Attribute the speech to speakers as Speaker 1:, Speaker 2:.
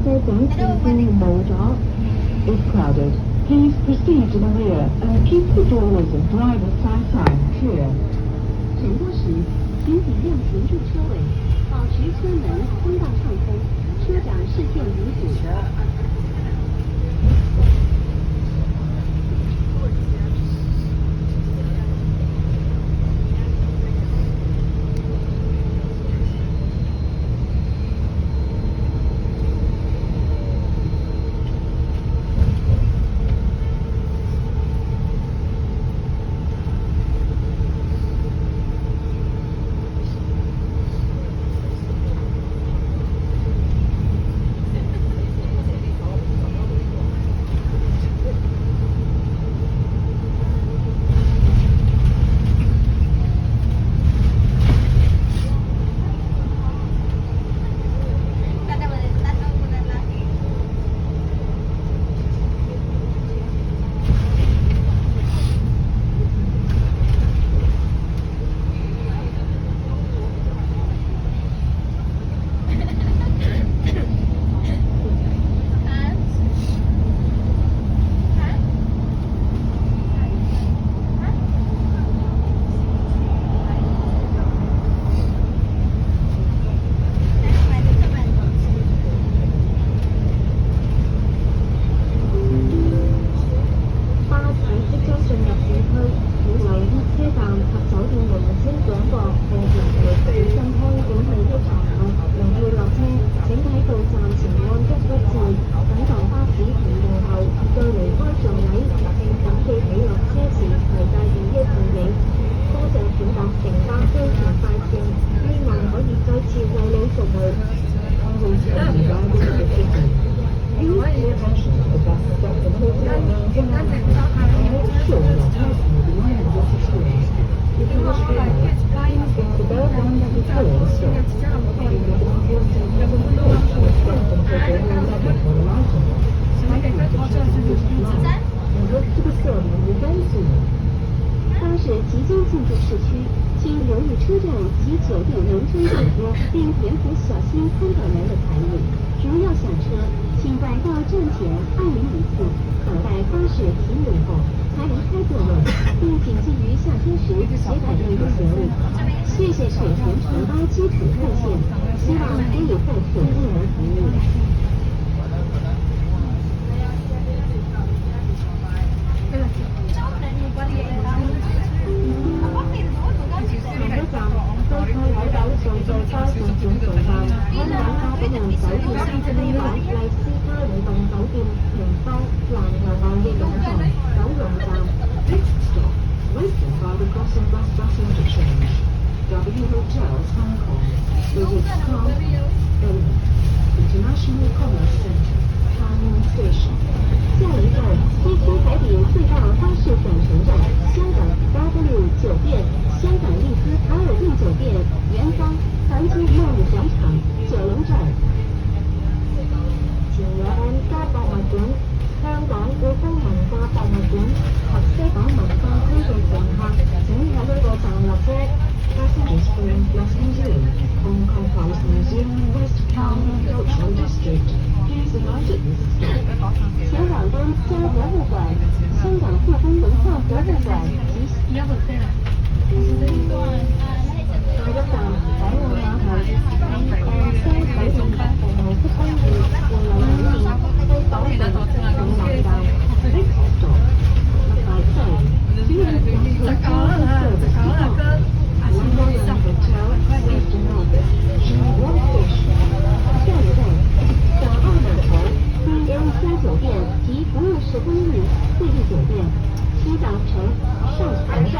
Speaker 1: 車長已經冇咗。If crowded, please proceed to the rear and keep the doors and driver's side signs clear.
Speaker 2: 乘坐时，请尽量停住车尾，保持车门通道畅通，车长视线如堵。巴士即将进入市区，请留意车站及酒店人称广播，并严扶小心看管员的财物。如要下车，请在到站前201次等待巴士停留后才离开座位，并谨记于下车时携带任意行李。谢谢水田城巴基础快线，希望可以在此为人服务。
Speaker 1: International Commerce Center, Taiwan Station. 下一站，西区台北最大巴士转乘站，香港 W 酒店、香港丽思卡尔顿酒店、元芳、环球贸易广场、九龙站。前有安家博物館、香港故宮文化博物館及西港文化區嘅乘客，請喺呢個站落車。Passengers from Los Angeles, Hong Kong Palace Museum, West Town Cultural District. Please arrive at this stop. 前往东江博物館、香港故宮文化博物館及下一站，海運碼頭、西九龍服務區公寓、匯流酒店、西港城、永樂站。Next stop, Mackay Train. Please enter Hotel Service Department. Wonderland Hotel, Western Office, Shanghai Station. 下一站，小澳码頭、BM3酒店及服務式公寓、汇丽酒店、西港城、上海站。